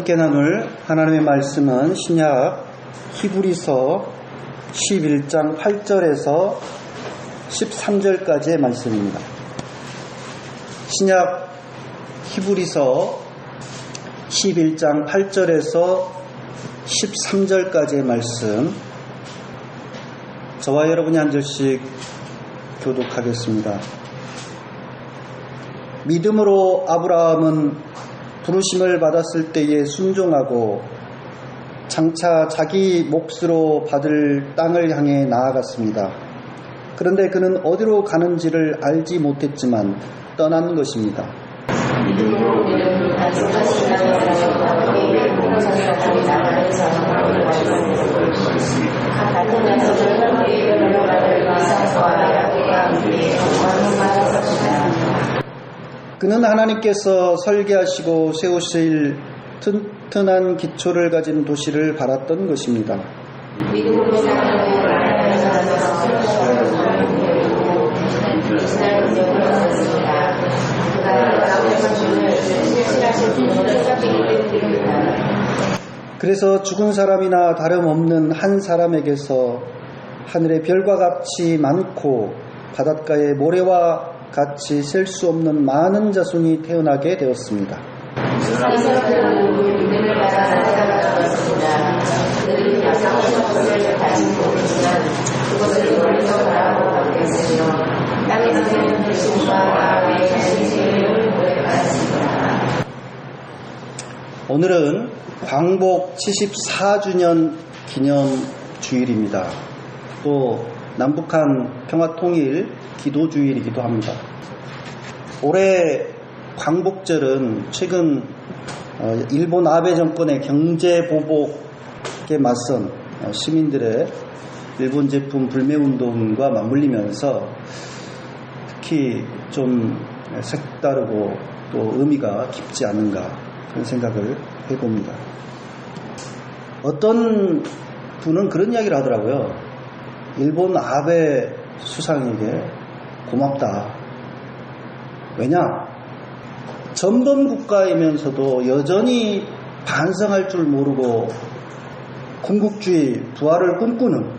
함께 나눌 하나님의 말씀은 신약 히브리서 11장 8절에서 13절까지의 말씀입니다. 신약 히브리서 11장 8절에서 13절까지의 말씀, 저와 여러분이 한 절씩 교독하겠습니다. 믿음으로 아브라함은 부르심을 받았을 때에 순종하고 장차 자기 몫으로 받을 땅을 향해 나아갔습니다. 그런데 그는 어디로 가는지를 알지 못했지만 떠난 것입니다. 그는 하나님께서 설계하시고 세우실 튼튼한 기초를 가진 도시를 바랐던 것입니다. 그래서 죽은 사람이나 다름없는 한 사람에게서 하늘의 별과 같이 많고 바닷가의 모래와 같이 셀 수 없는 많은 자손이 태어나게 되었습니다. 오늘은 광복 74주년 기념 주일입니다. 또 남북한 평화통일 기도주일이기도 합니다. 올해 광복절은 최근 일본 아베 정권의 경제보복에 맞선 시민들의 일본 제품 불매운동과 맞물리면서 특히 좀 색다르고 또 의미가 깊지 않은가 그런 생각을 해봅니다. 어떤 분은 그런 이야기를 하더라고요. 일본 아베 수상에게 고맙다. 왜냐? 전범 국가이면서도 여전히 반성할 줄 모르고 군국주의 부활을 꿈꾸는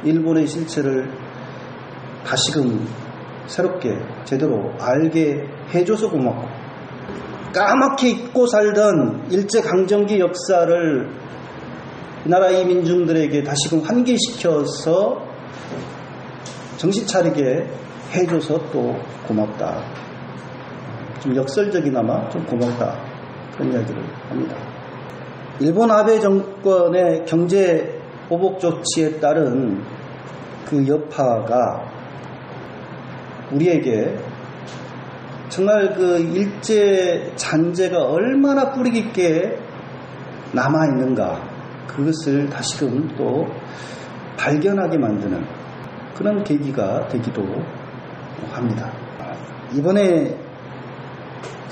일본의 실체를 다시금 새롭게 제대로 알게 해줘서 고맙고, 까맣게 잊고 살던 일제강점기 역사를 이 나라의 민중들에게 다시금 환기시켜서 정신 차리게 해줘서 또 고맙다. 좀 역설적이나마 좀 고맙다. 그런 이야기를 합니다. 일본 아베 정권의 경제 보복 조치에 따른 그 여파가 우리에게 정말 그 일제 잔재가 얼마나 뿌리 깊게 남아있는가, 그것을 다시금 또 발견하게 만드는 그런 계기가 되기도 합니다. 이번에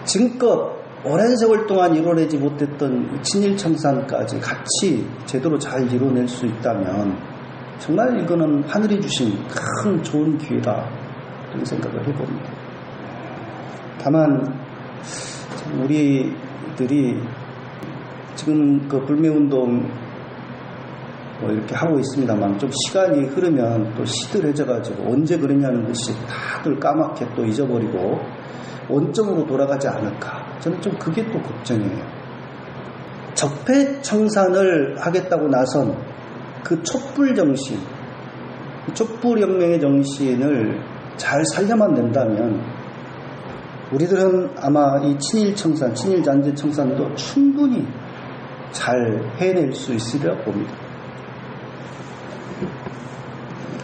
지금껏 오랜 세월 동안 이뤄내지 못했던 친일청산까지 같이 제대로 잘 이뤄낼 수 있다면 정말 이거는 하늘이 주신 큰 좋은 기회다, 그런 생각을 해봅니다. 다만 우리들이 지금 그 불매운동 이렇게 하고 있습니다만 좀 시간이 흐르면 또 시들해져가지고 언제 그랬냐는 듯이 다들 까맣게 또 잊어버리고 원점으로 돌아가지 않을까. 저는 좀 그게 또 걱정이에요. 적폐청산을 하겠다고 나선 그 촛불정신, 촛불혁명의 정신을 잘 살려만 낸다면 우리들은 아마 이 친일청산, 친일잔재청산도 충분히 잘 해낼 수 있으리라 봅니다.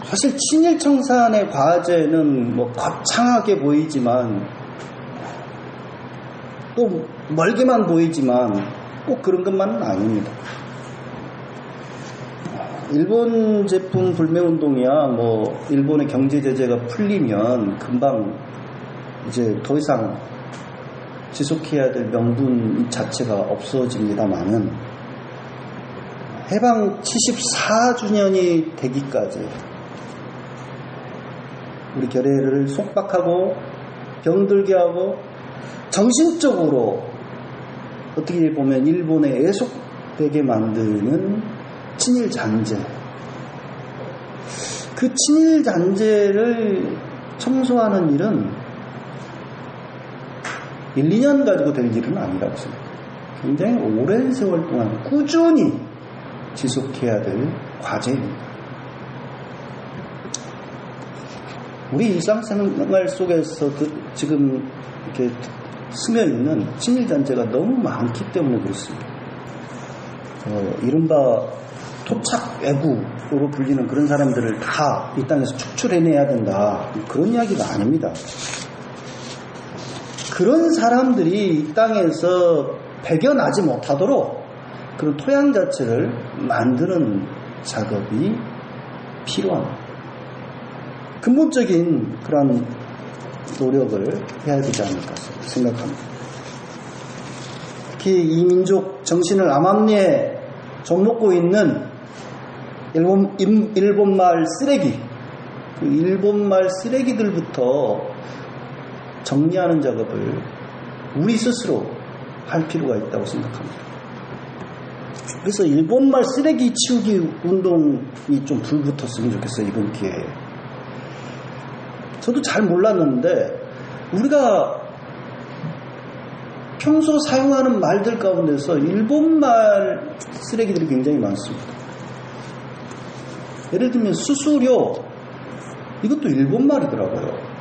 사실 친일청산의 과제는 거창하게 보이지만 또 멀게만 보이지만 꼭 그런 것만은 아닙니다. 일본 제품 불매운동이야 일본의 경제 제재가 풀리면 금방 이제 더 이상 지속해야 될 명분 자체가 없어집니다만은 해방 74주년이 되기까지 우리 결의를 속박하고 병들게 하고 정신적으로 어떻게 보면 일본에 애속되게 만드는 친일 잔재. 그 친일 잔재를 청소하는 일은 1, 2년 가지고 될 일은 아니라고 생각해요. 굉장히 오랜 세월 동안 꾸준히 지속해야 될 과제입니다. 우리 일상생활 속에서 지금 이렇게 스며 있는 친일잔재가 너무 많기 때문에 그렇습니다. 이른바 토착 애국으로 불리는 그런 사람들을 다 이 땅에서 축출해내야 된다. 그런 이야기가 아닙니다. 그런 사람들이 이 땅에서 배겨나지 못하도록 그런 토양 자체를 만드는 작업이 필요합니다. 근본적인 그런 노력을 해야 되지 않을까 생각합니다. 특히 이 민족 정신을 암암리에 접목고 있는 일본말 쓰레기, 그 일본말 쓰레기들부터 정리하는 작업을 우리 스스로 할 필요가 있다고 생각합니다. 그래서 일본말 쓰레기 치우기 운동이 좀 불붙었으면 좋겠어요, 이번 기회에. 저도 잘 몰랐는데 우리가 평소 사용하는 말들 가운데서 일본말 쓰레기들이 굉장히 많습니다. 예를 들면 수수료, 이것도 일본말이더라고요.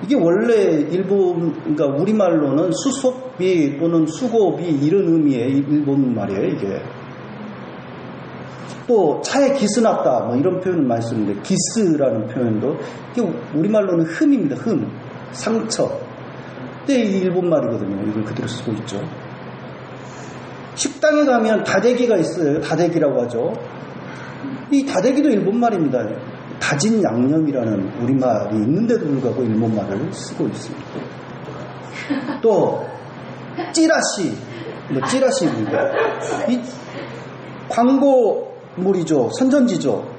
이게 원래 그러니까 우리말로는 수속비 또는 수고비 이런 의미의 일본말이에요, 이게. 또 차에 기스 났다 뭐 이런 표현을 많이 쓰는데 기스라는 표현도 이게 우리말로는 흠입니다. 흠, 상처. 근데 이 일본말이거든요. 이걸 그대로 쓰고 있죠. 식당에 가면 다대기가 있어요. 다대기라고 하죠. 이 다대기도 일본말입니다. 다진 양념이라는 우리말이 있는데도 불구하고 일본말을 쓰고 있습니다. 또 찌라시, 찌라시입니다. 이 광고물이죠. 선전지죠.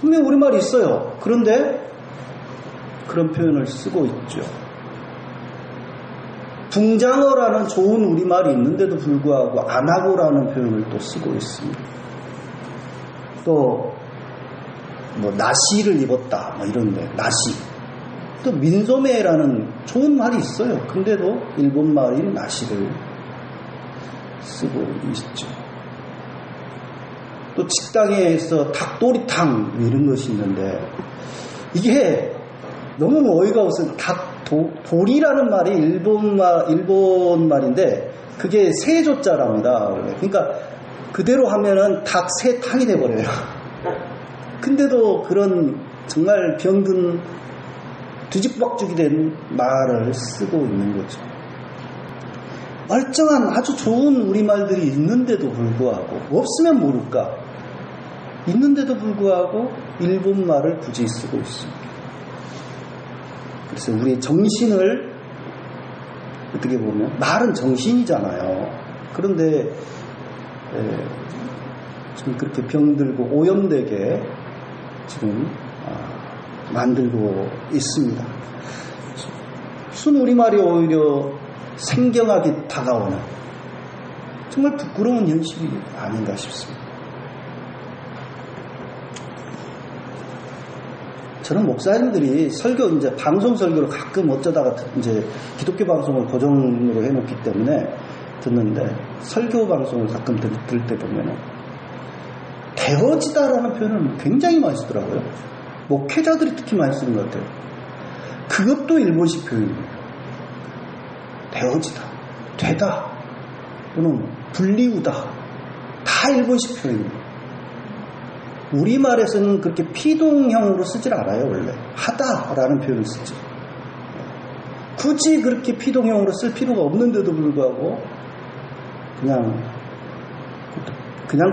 분명 우리말이 있어요. 그런데 그런 표현을 쓰고 있죠. 붕장어라는 좋은 우리말이 있는데도 불구하고 안하고라는 표현을 또 쓰고 있습니다. 또 나시를 입었다 이런데 나시. 또 민소매라는 좋은 말이 있어요. 근데도 일본 말인 나시를 쓰고 있죠. 또 식당에서 닭도리탕 이런 것이 있는데 이게 너무 어이가 없어요. 돌이라는 말이 일본 말인데 그게 세조자랍니다. 그러니까 그대로 하면은 닭새탕이 돼버려요. 근데도 그런 정말 병든 뒤집박죽이 된 말을 쓰고 있는 거죠. 멀쩡한 아주 좋은 우리말들이 있는데도 불구하고 없으면 모를까 있는데도 불구하고 일본말을 굳이 쓰고 있습니다. 그래서 우리의 정신을 어떻게 보면 말은 정신이잖아요. 그런데 지금 그렇게 병들고 오염되게 지금 만들고 있습니다. 순 우리말이 오히려 생경하게 다가오는 정말 부끄러운 현실이 아닌가 싶습니다. 저는 목사님들이 설교 이제 방송 설교를 가끔 어쩌다가 이제 기독교 방송을 고정으로 해놓기 때문에 듣는데 설교 방송을 가끔 들을 때 보면은 되어지다라는 표현을 굉장히 많이 쓰더라고요. 목회자들이 특히 많이 쓰는 것 같아요. 그것도 일본식 표현입니다. 되어지다, 되다, 또는 불리우다, 다 일본식 표현입니다. 우리말에서는 그렇게 피동형으로 쓰질 않아요, 원래. 하다라는 표현을 쓰죠. 굳이 그렇게 피동형으로 쓸 필요가 없는데도 불구하고 그냥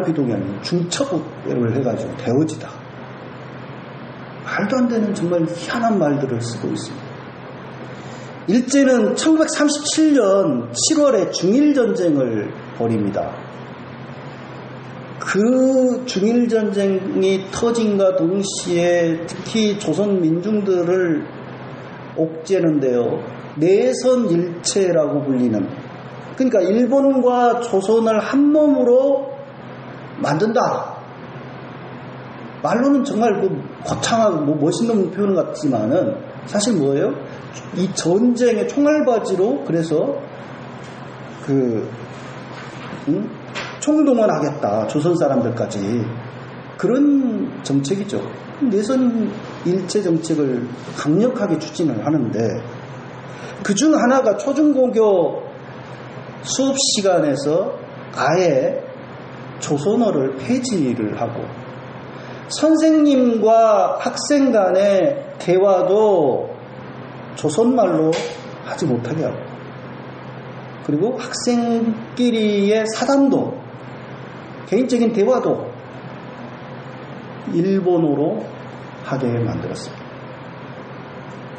피동이 아니고 중첩을 해가지고 되어지다. 말도 안 되는 정말 희한한 말들을 쓰고 있습니다. 일제는 1937년 7월에 중일전쟁을 벌입니다. 그 중일전쟁이 터진과 동시에 특히 조선 민중들을 옥죄는데요. 내선일체라고 불리는, 그러니까 일본과 조선을 한 몸으로 만든다. 말로는 정말 거창하고 멋있는 표현 같지만은 사실 뭐예요? 이 전쟁의 총알바지로 그래서 총동원하겠다. 조선 사람들까지. 그런 정책이죠. 내선 일체 정책을 강력하게 추진을 하는데, 그중 하나가 초중고교 수업 시간에서 아예 조선어를 폐지를 하고, 선생님과 학생 간의 대화도 조선말로 하지 못하게 하고, 그리고 학생끼리의 사담도, 개인적인 대화도 일본어로 하게 만들었습니다.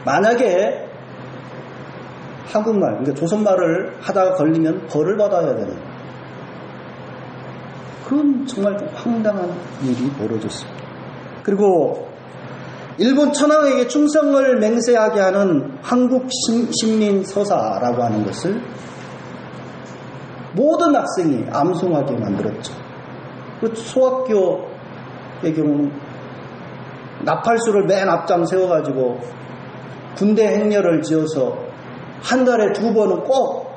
만약에 한국말, 그러니까 조선말을 하다가 걸리면 벌을 받아야 되는, 그런 정말 황당한 일이 벌어졌습니다. 그리고 일본 천황에게 충성을 맹세하게 하는 한국 식민 서사라고 하는 것을 모든 학생이 암송하게 만들었죠. 그 소학교의 경우는 나팔수를 맨 앞장 세워가지고 군대 행렬을 지어서 한 달에 2번은 꼭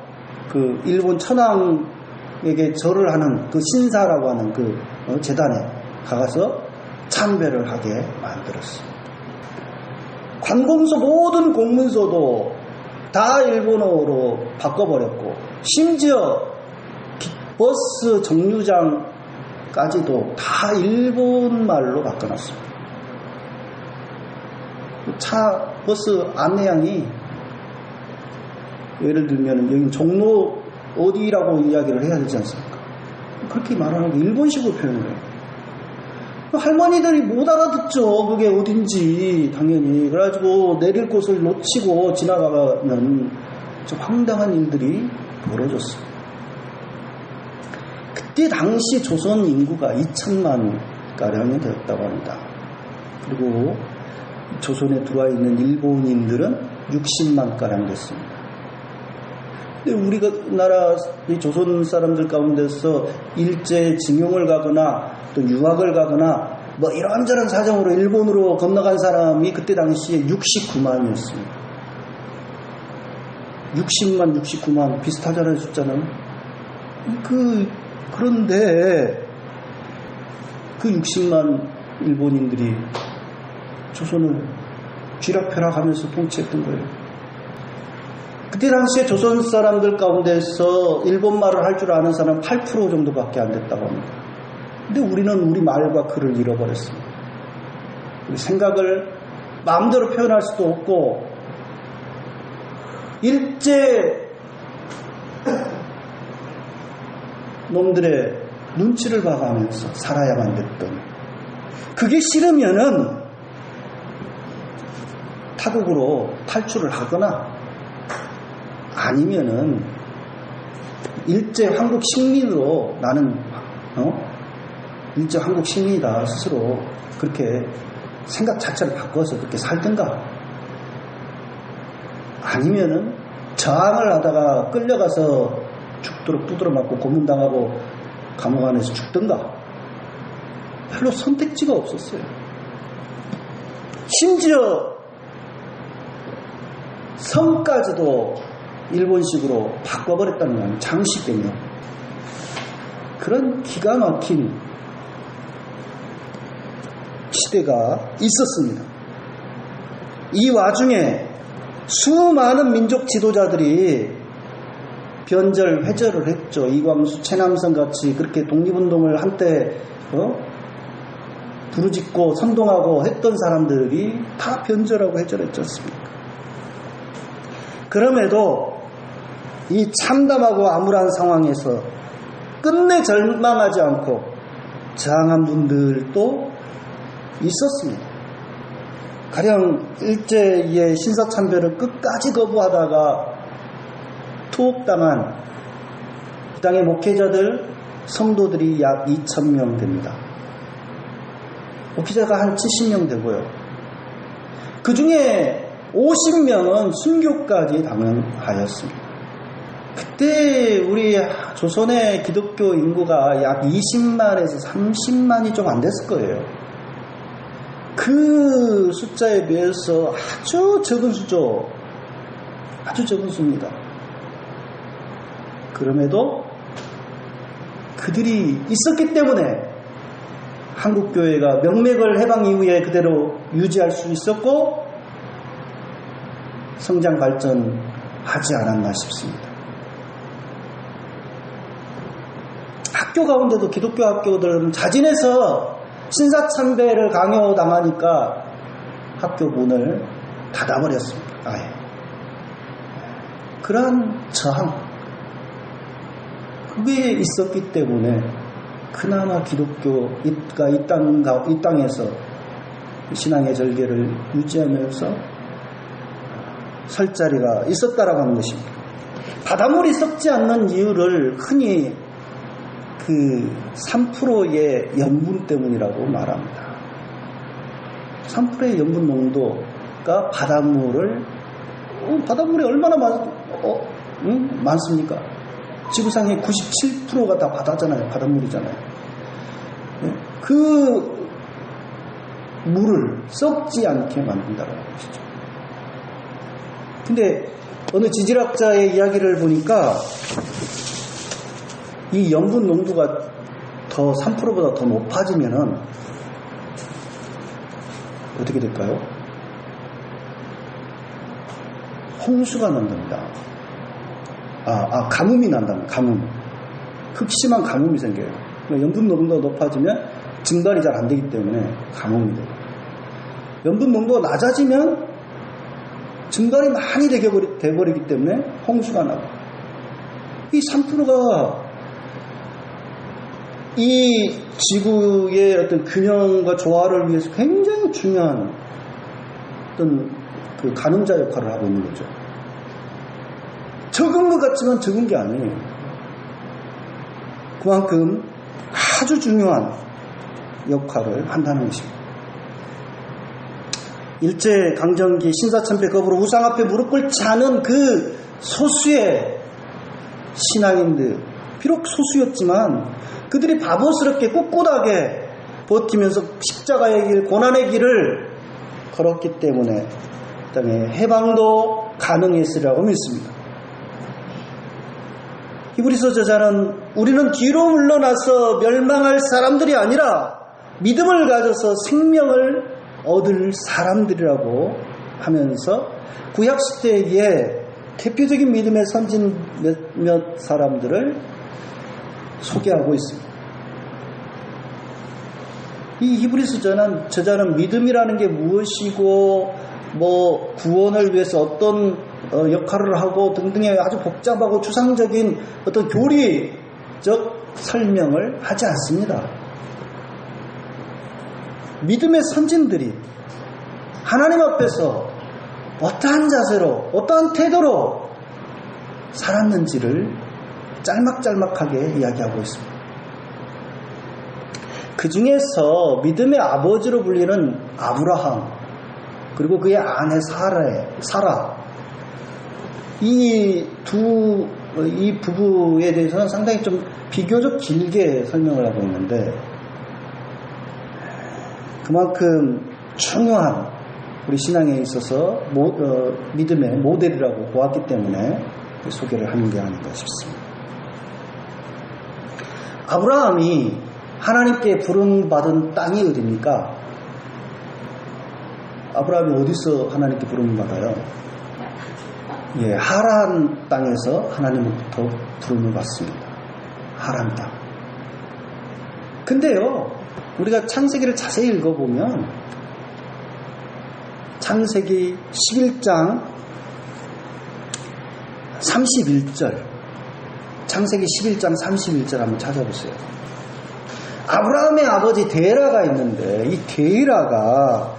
그 일본 천황에게 절을 하는 그 신사라고 하는 그 재단에 가서 참배를 하게 만들었어요. 관공서 모든 공문서도 다 일본어로 바꿔버렸고, 심지어 버스 정류장까지도 다 일본말로 바꿔놨습니다. 버스 안내양이 예를 들면 여기 종로 어디라고 이야기를 해야 되지 않습니까? 그렇게 말하는 거 일본식으로 표현을 해요. 할머니들이 못 알아듣죠. 그게 어딘지 당연히. 그래가지고 내릴 곳을 놓치고 지나가는 좀 황당한 일들이 벌어졌어요. 그때 당시 조선 인구가 2천만 가량이 되었다고 합니다. 그리고 조선에 들어와 있는 일본인들은 60만 가량 됐습니다. 근데 우리나라 조선 사람들 가운데서 일제 징용을 가거나 또 유학을 가거나 뭐 이런저런 사정으로 일본으로 건너간 사람이 그때 당시에 69만이었습니다. 60만, 69만 비슷하잖아요, 숫자는. 그런데 그 60만 일본인들이 조선을 쥐락펴락하면서 통치했던 거예요. 그때 당시에 조선 사람들 가운데서 일본말을 할 줄 아는 사람은 8% 정도밖에 안 됐다고 합니다. 근데 우리는 우리 말과 글을 잃어버렸습니다. 우리 생각을 마음대로 표현할 수도 없고, 일제 놈들의 눈치를 봐가면서 살아야만 됐던, 그게 싫으면은 타국으로 탈출을 하거나 아니면은 일제 한국 식민으로 나는 일제 한국 식민이다 스스로 그렇게 생각 자체를 바꿔서 그렇게 살든가, 아니면은 저항을 하다가 끌려가서 죽도록 두드러 맞고 고문당하고 감옥 안에서 죽든가. 별로 선택지가 없었어요. 심지어 성까지도 일본식으로 바꿔버렸다는 건 장식개념. 그런 기가 막힌 시대가 있었습니다. 이 와중에 수많은 민족 지도자들이 변절, 회절을 했죠. 이광수, 최남선 같이 그렇게 독립운동을 한때 부르짖고 선동하고 했던 사람들이 다 변절하고 회절했지 않습니까? 그럼에도 이 참담하고 암울한 상황에서 끝내 절망하지 않고 저항한 분들도 있었습니다. 가령 일제의 신사참배를 끝까지 거부하다가 투옥당한 이 땅의 목회자들, 성도들이 약 2,000명 됩니다. 목회자가 한 70명 되고요. 그 중에 50명은 순교까지 당하였습니다. 그때 우리 조선의 기독교 인구가 약 20만에서 30만이 좀 안 됐을 거예요. 그 숫자에 비해서 아주 적은 수죠. 아주 적은 수입니다. 그럼에도 그들이 있었기 때문에 한국교회가 명맥을 해방 이후에 그대로 유지할 수 있었고 성장 발전하지 않았나 싶습니다. 학교 가운데도 기독교 학교들은 자진해서 신사참배를 강요당하니까 학교 문을 닫아버렸습니다. 아예. 그러한 저항, 그게 있었기 때문에 그나마 기독교가 이 땅에서 신앙의 절개를 유지하면서 설 자리가 있었다라고 하는 것입니다. 바닷물이 썩지 않는 이유를 흔히 그 3%의 염분 때문이라고 말합니다. 3%의 염분 농도가 바닷물이 얼마나 많습니까? 지구상의 97%가 다 바다잖아요. 바닷물이잖아요. 그 물을 썩지 않게 만든다는 것이죠. 근데 어느 지질학자의 이야기를 보니까 이 염분 농도가 더 3%보다 더 높아지면은 어떻게 될까요? 홍수가 난답니다. 가뭄이 난답니다. 가뭄. 극심한 가뭄이 생겨요. 염분 농도가 높아지면 증발이 잘 안 되기 때문에 가뭄이 돼요. 염분 농도가 낮아지면 증발이 많이 돼버리기 때문에 홍수가 나고, 이 3%가 이 지구의 어떤 균형과 조화를 위해서 굉장히 중요한 어떤 그 가늠자 역할을 하고 있는 거죠. 적은 것 같지만 적은 게 아니에요. 그만큼 아주 중요한 역할을 한다는 것입니다. 일제강점기 신사참배 거부로 우상 앞에 무릎 꿇지 않은 그 소수의 신앙인들, 비록 소수였지만 그들이 바보스럽게 꿋꿋하게 버티면서 십자가의 길, 고난의 길을 걸었기 때문에 땅에 해방도 가능했으리라고 믿습니다. 히브리서 저자는 우리는 뒤로 물러나서 멸망할 사람들이 아니라 믿음을 가져서 생명을 얻을 사람들이라고 하면서 구약시대에 대표적인 믿음의 선진 몇몇 사람들을 소개하고 있습니다. 이 히브리서 저자는 믿음이라는 게 무엇이고 구원을 위해서 어떤 역할을 하고 등등의 아주 복잡하고 추상적인 어떤 교리적 설명을 하지 않습니다. 믿음의 선진들이 하나님 앞에서 어떠한 자세로, 어떠한 태도로 살았는지를 짤막짤막하게 이야기하고 있습니다. 그 중에서 믿음의 아버지로 불리는 아브라함, 그리고 그의 아내 사라, 이 부부에 대해서는 상당히 좀 비교적 길게 설명을 하고 있는데, 그만큼 중요한 우리 신앙에 있어서 믿음의 모델이라고 보았기 때문에 소개를 하는 게 아닌가 싶습니다. 아브라함이 하나님께 부름받은 땅이 어디입니까? 아브라함이 어디서 하나님께 부름받아요? 하란 땅에서 하나님부터 부름을 받습니다. 하란 땅. 근데요, 우리가 창세기를 자세히 읽어보면 창세기 11장 31절, 창세기 11장 31절 한번 찾아보세요. 아브라함의 아버지 데라가 있는데, 이 데라가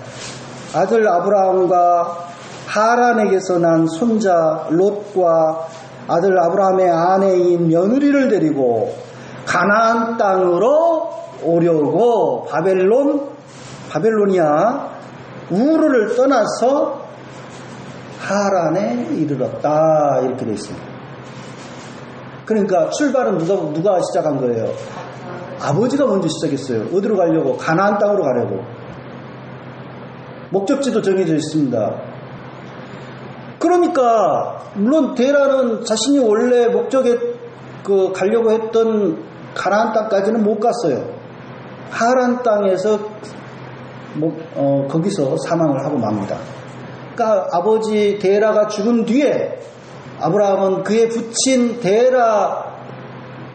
아들 아브라함과 하란에게서 난 손자 롯과 아들 아브라함의 아내인 며느리를 데리고 가나안 땅으로 오려고 바벨로니아 우르를 떠나서 하란에 이르렀다 이렇게 되어 있습니다. 그러니까 출발은 누가 시작한 거예요? 아버지가 먼저 시작했어요. 어디로 가려고? 가나안 땅으로 가려고. 목적지도 정해져 있습니다. 그러니까 물론 데라는 자신이 원래 목적에 가려고 했던 가나안 땅까지는 못 갔어요. 하란 땅에서 거기서 사망을 하고 맙니다. 그러니까 아버지 데라가 죽은 뒤에 아브라함은 그의 부친 데라가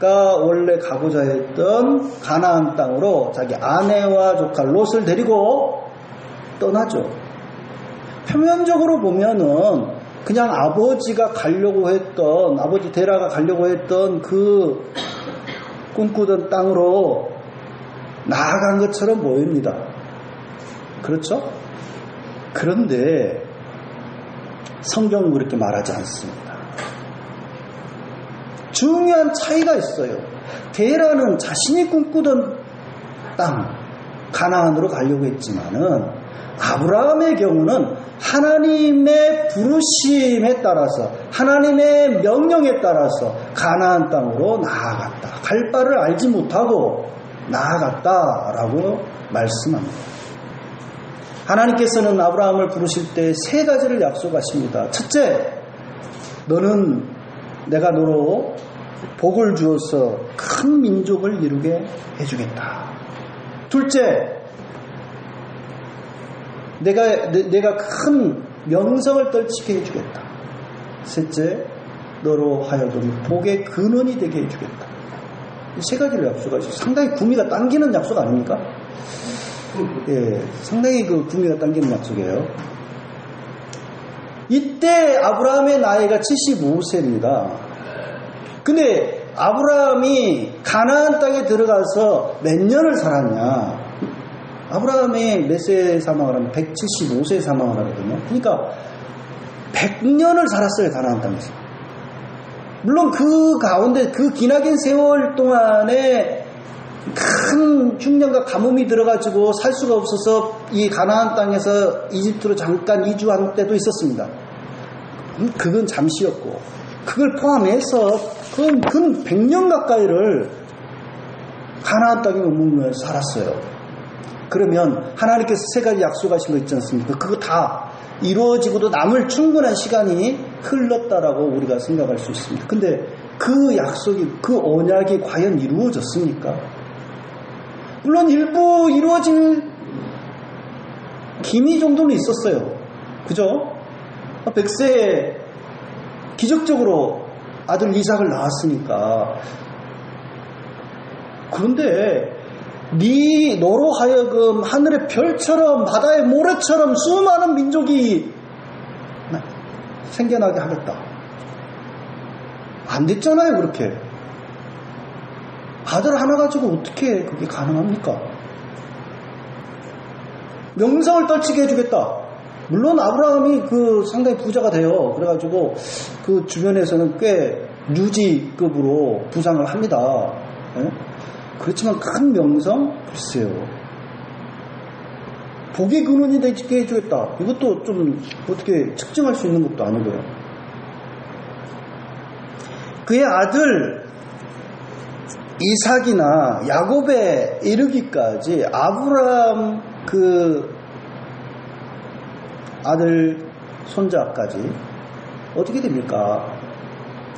원래 가고자 했던 가나안 땅으로 자기 아내와 조카 롯을 데리고 떠나죠. 표면적으로 보면은 그냥 아버지가 가려고 했던, 아버지 데라가 가려고 했던 그 꿈꾸던 땅으로 나아간 것처럼 보입니다. 그렇죠? 그런데 성경은 그렇게 말하지 않습니다. 중요한 차이가 있어요. 데라는 자신이 꿈꾸던 땅, 가나안으로 가려고 했지만은 아브라함의 경우는 하나님의 부르심에 따라서, 하나님의 명령에 따라서 가나안 땅으로 나아갔다. 갈 바를 알지 못하고 나아갔다라고 말씀합니다. 하나님께서는 아브라함을 부르실 때 세 가지를 약속하십니다. 첫째, 너는 내가 너로 복을 주어서 큰 민족을 이루게 해주겠다. 둘째, 내가 큰 명성을 떨치게 해주겠다. 셋째, 너로 하여금 복의 근원이 되게 해주겠다. 이 세 가지를 약속하시고 상당히 구미가 당기는 약속 아닙니까? 예, 상당히 구미가 당기는 약속이에요. 이때 아브라함의 나이가 75세입니다. 근데 아브라함이 가나안 땅에 들어가서 몇 년을 살았냐? 아브라함이 몇 세에 사망을 하면 175세에 사망을 하거든요. 그러니까 100년을 살았어요, 가나안 땅에서. 물론 그 가운데 그 기나긴 세월 동안에 큰 흉년과 가뭄이 들어가지고 살 수가 없어서 이 가나안 땅에서 이집트로 잠깐 이주한 때도 있었습니다. 그건 잠시였고, 그걸 포함해서 그건 100년 가까이를 가나안 땅에 머물면서 살았어요. 그러면 하나님께서 세 가지 약속하신 거 있지 않습니까? 그거 다 이루어지고도 남을 충분한 시간이 흘렀다라고 우리가 생각할 수 있습니다. 근데 그 약속이, 그 언약이 과연 이루어졌습니까? 물론 일부 이루어진 기미 정도는 있었어요. 그죠? 100세에 기적적으로 아들 이삭을 낳았으니까. 그런데 너로 하여금 하늘의 별처럼 바다의 모래처럼 수많은 민족이 생겨나게 하겠다. 안 됐잖아요, 그렇게. 아들 하나 가지고 어떻게 그게 가능합니까? 명성을 떨치게 해주겠다. 물론 아브라함이 상당히 부자가 돼요. 그래가지고 그 주변에서는 꽤 유지급으로 부상을 합니다. 네? 그렇지만 큰 명성? 글쎄요. 복의 근원이 되게 해주겠다. 이것도 좀 어떻게 측정할 수 있는 것도 아니고요. 그의 아들 이삭이나 야곱에 이르기까지 아브라함 아들 손자까지 어떻게 됩니까?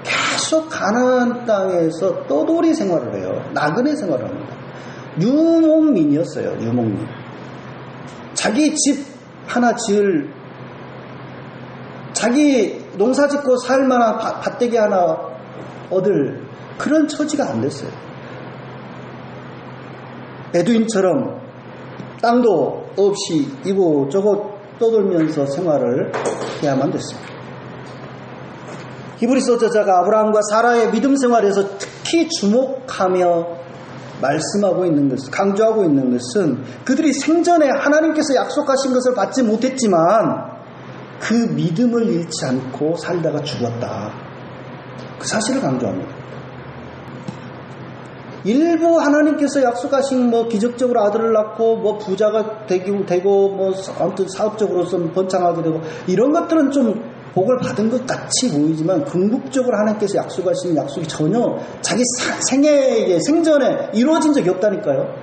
계속 가나안 땅에서 떠돌이 생활을 해요. 나그네 생활을 합니다. 유목민이었어요. 유목민. 자기 집 하나 자기 농사짓고 살만한 밭대기 하나 얻을 그런 처지가 안 됐어요. 베두인처럼 땅도 없이 이곳저곳 떠돌면서 생활을 해야만 됐습니다. 히브리서 저자가 아브라함과 사라의 믿음 생활에서 특히 주목하며 말씀하고 있는 것은, 강조하고 있는 것은 그들이 생전에 하나님께서 약속하신 것을 받지 못했지만 그 믿음을 잃지 않고 살다가 죽었다. 그 사실을 강조합니다. 일부 하나님께서 약속하신 기적적으로 아들을 낳고 부자가 되고 아무튼 사업적으로서 번창하게 되고 이런 것들은 좀 복을 받은 것 같이 보이지만 궁극적으로 하나님께서 약속하신 약속이 전혀 자기 생애에 생전에 이루어진 적이 없다니까요.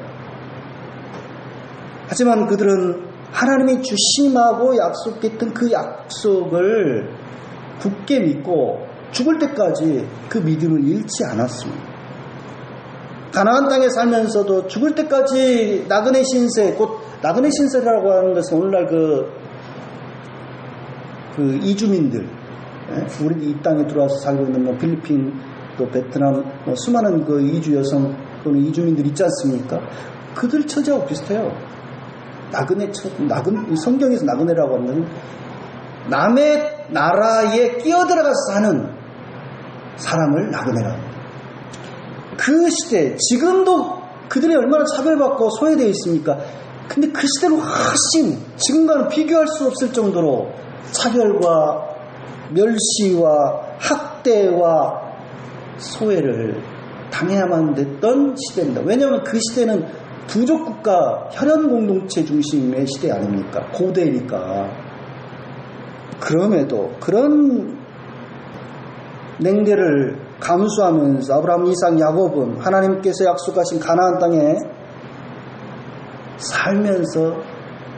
하지만 그들은 하나님이 주심하고 약속했던 그 약속을 굳게 믿고 죽을 때까지 그 믿음을 잃지 않았습니다. 가나안 땅에 살면서도 죽을 때까지 나그네 신세, 곧 나그네 신세라고 하는 것은 오늘날 그 이주민들, 우리 이 땅에 들어와서 살고 있는 뭐 필리핀, 또 베트남, 뭐 수많은 그 이주 여성 또는 이주민들 있지 않습니까? 그들 처지하고 비슷해요. 성경에서 나그네라고 하는 남의 나라에 끼어들어가서 사는 사람을 나그네라고 합니다. 그 시대, 지금도 그들이 얼마나 차별받고 소외되어 있습니까? 근데 그 시대는 훨씬 지금과는 비교할 수 없을 정도로 차별과 멸시와 학대와 소외를 당해야만 됐던 시대입니다. 왜냐하면 그 시대는 부족국가 혈연 공동체 중심의 시대 아닙니까? 고대니까. 그럼에도 그런 냉대를 감수하면서 아브라함, 이삭, 야곱은 하나님께서 약속하신 가나안 땅에 살면서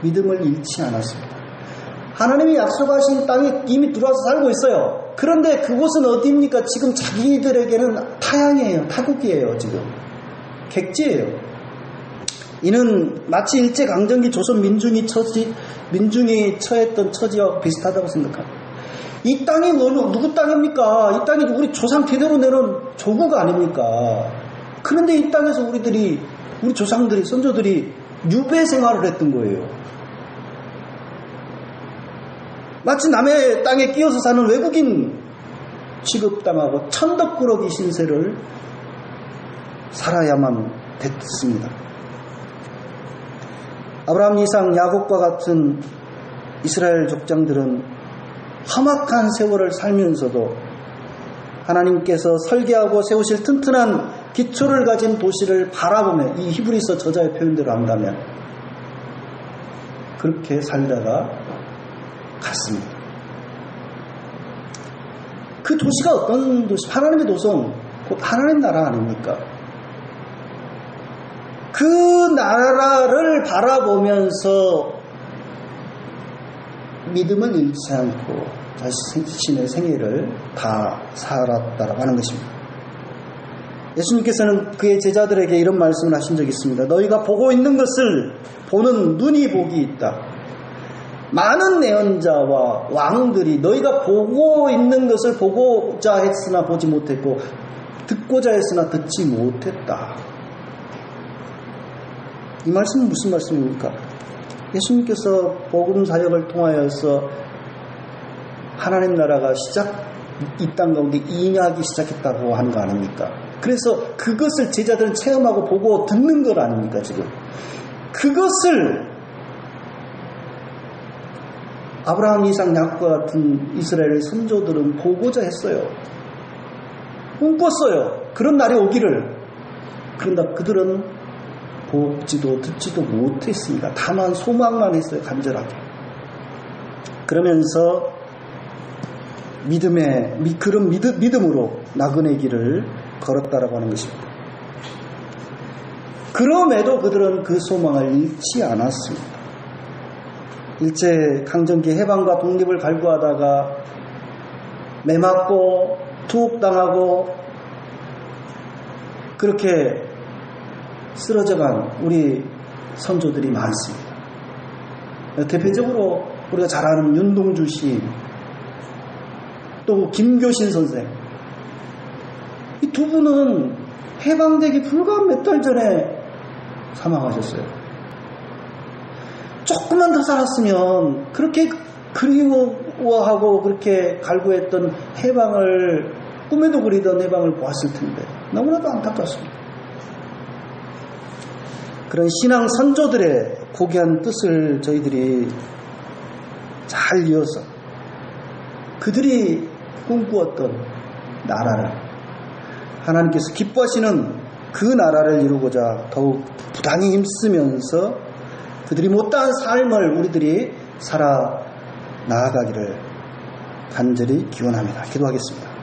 믿음을 잃지 않았습니다. 하나님이 약속하신 땅에 이미 들어와서 살고 있어요. 그런데 그곳은 어디입니까? 지금 자기들에게는 타향이에요. 타국이에요. 지금 객지예요. 이는 마치 일제강점기 조선 민중이 처했던 처지와 비슷하다고 생각합니다. 이 땅이 누구 땅입니까? 이 땅이 우리 조상 대대로 내려온 조국 아닙니까? 그런데 이 땅에서 우리 조상들이, 선조들이 유배 생활을 했던 거예요. 마치 남의 땅에 끼어서 사는 외국인 취급당하고 천덕꾸러기 신세를 살아야만 됐습니다. 아브라함, 이삭, 야곱과 같은 이스라엘 족장들은 험악한 세월을 살면서도 하나님께서 설계하고 세우실 튼튼한 기초를 가진 도시를 바라보며, 이 히브리서 저자의 표현대로 한다면 그렇게 살다가 갔습니다. 그 도시가 어떤 도시? 하나님의 도성, 곧 하나님 나라 아닙니까? 그 나라를 바라보면서 믿음을 잃지 않고 자신의 생애를 다 살았다라고 하는 것입니다. 예수님께서는 그의 제자들에게 이런 말씀을 하신 적이 있습니다. 너희가 보고 있는 것을 보는 눈이 복이 있다. 많은 예언자와 왕들이 너희가 보고 있는 것을 보고자 했으나 보지 못했고 듣고자 했으나 듣지 못했다. 이 말씀은 무슨 말씀입니까? 예수님께서 복음 사역을 통하여서 하나님 나라가 이 땅 가운데 임하기 시작했다고 하는 거 아닙니까? 그래서 그것을 제자들은 체험하고 보고 듣는 것 아닙니까, 지금? 그것을 아브라함, 이삭, 야곱과 같은 이스라엘의 선조들은 보고자 했어요. 꿈꿨어요. 그런 날이 오기를. 그런데 그들은 보지도 듣지도 못했습니다. 다만 소망만 했어요. 간절하게. 그러면서 그런 믿음으로 나그네 길을 걸었다라고 하는 것입니다. 그럼에도 그들은 그 소망을 잃지 않았습니다. 일제강점기 해방과 독립을 갈구하다가 매맞고 투옥당하고 그렇게 쓰러져간 우리 선조들이 많습니다. 대표적으로 우리가 잘 아는 윤동주 시인, 또 김교신 선생, 이 두 분은 해방되기 불과 몇 달 전에 사망하셨어요. 조금만 더 살았으면 그렇게 그리워하고 그렇게 갈구했던 해방을, 꿈에도 그리던 해방을 보았을 텐데 너무나도 안타깝습니다. 그런 신앙 선조들의 고귀한 뜻을 저희들이 잘 이어서 그들이 꿈꾸었던 나라를, 하나님께서 기뻐하시는 그 나라를 이루고자 더욱 부단히 힘쓰면서 그들이 못다한 삶을 우리들이 살아 나아가기를 간절히 기원합니다. 기도하겠습니다.